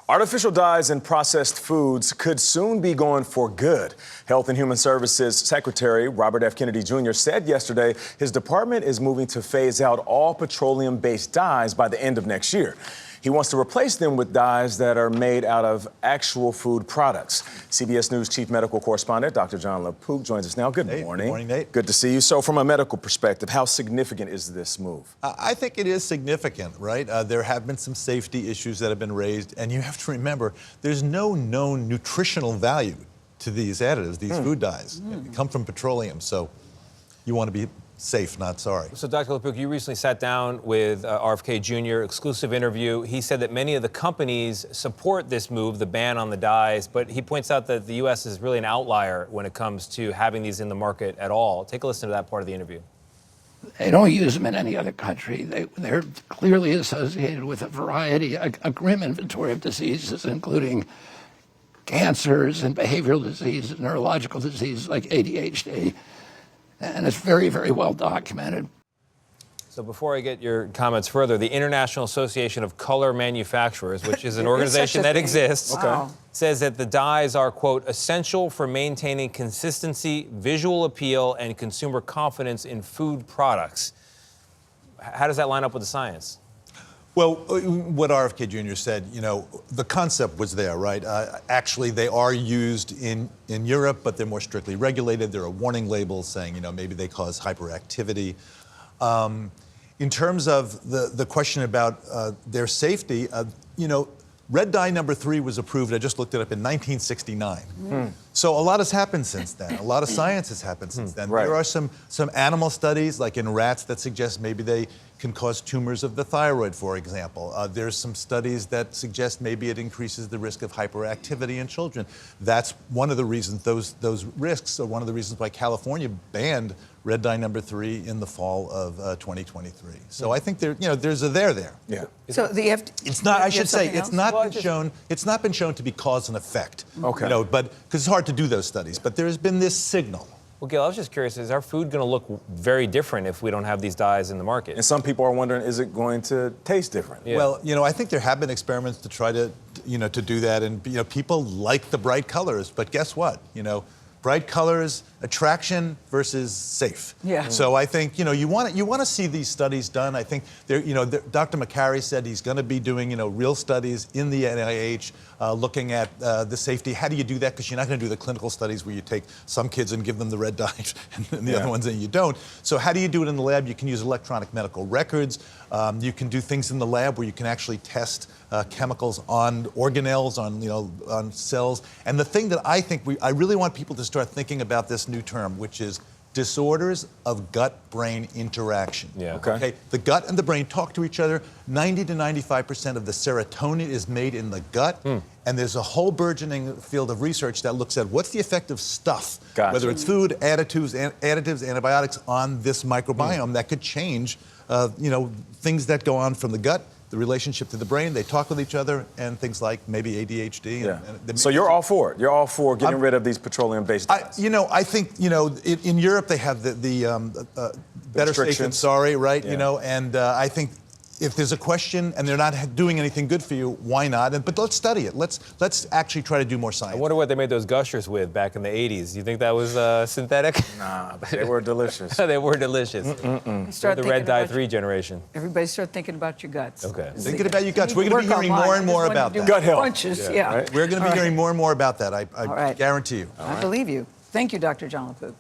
Artificial dyes in processed foods could soon be going for good. Health and Human Services Secretary Robert F. Kennedy Jr. said yesterday his department is moving to phase out all petroleum-based dyes by the end of next year. He wants to replace them with dyes that are made out of actual food products. CBS News Chief Medical Correspondent Dr. Jon LaPook joins us now. Good morning. Good morning, Nate. Good to see you. So from a medical perspective, how significant is this move? I think it is significant, right? There have been some safety issues that have been raised, and you have to remember, there's no known nutritional value to these additives, these food dyes. They come from petroleum, so you want to be safe, not sorry. So, Dr. LaPook, you recently sat down with RFK Jr., exclusive interview. He said that many of the companies support this move, the ban on the dyes, but he points out that the U.S. is really an outlier when it comes to having these in the market at all. Take a listen to that part of the interview. They don't use them in any other country. They're clearly associated with a variety, a grim inventory of diseases, including cancers and behavioral diseases, neurological diseases like ADHD. And it's very, very well documented. So before I get your comments further, the International Association of Color Manufacturers, which is an organization that exists, says that the dyes are, quote, essential for maintaining consistency, visual appeal, and consumer confidence in food products. How does that line up with the science? Well, what RFK Jr. said, you know, the concept was there, right? Actually, they are used in Europe, but they're more strictly regulated. There are warning labels saying, you know, maybe they cause hyperactivity. In terms of the question about their safety, you know, red dye number 3 was approved, I just looked it up, in 1969. So a lot has happened since then. A lot of science has happened since then. Right. There are some animal studies, like in rats, that suggest maybe they can cause tumors of the thyroid, for example. There's some studies that suggest maybe it increases the risk of hyperactivity in children. That's one of the reasons, those risks are one of the reasons why California banned red dye number 3 in the fall of 2023. So I think there's a there. Yeah. So the It's not. I should say it's not been shown. It's not been shown to be cause and effect. Okay. You know, but because it's hard to do those studies. But there has been this signal. Well, Gayle, I was just curious, is our food going to look very different if we don't have these dyes in the market? And some people are wondering, is it going to taste different? Yeah. Well, you know, I think there have been experiments to try to, to do that. And, you know, people like the bright colors. But guess what? You know, bright colors, attraction versus safe. Yeah. So I think, you want to see these studies done. I think Dr. McCarry said he's going to be doing, real studies in the NIH looking at the safety. How do you do that? Because you're not going to do the clinical studies where you take some kids and give them the red dye and the other ones and you don't. So how do you do it in the lab? You can use electronic medical records. You can do things in the lab where you can actually test chemicals on organelles, on cells. And the thing that I think I really want people to start thinking about this new term, which is disorders of gut-brain interaction. Yeah. Okay. The gut and the brain talk to each other. 90 to 95% of the serotonin is made in the gut. And there's a whole burgeoning field of research that looks at what's the effect of stuff, whether it's food, additives, antibiotics, on this microbiome that could change, things that go on from the gut, the relationship to the brain. They talk with each other, and things like maybe ADHD. So you're all for it. You're all for getting rid of these petroleum-based dyes. I think, in Europe they have the better safe than sorry, right? Yeah. And I think if there's a question and they're not doing anything good for you, why not? But let's study it. Let's actually try to do more science. I wonder what they made those gushers with back in the 80s. You think that was synthetic? Nah, but they were delicious. They were delicious. The red dye 3 generation. Everybody start thinking about your guts. Okay. Thinking about your guts. We're going to be hearing more and more about that. Gut health. Crunches, yeah. Right? We're going to be hearing more and more about that. I guarantee you. I believe you. Thank you, Dr. Jon LaPook.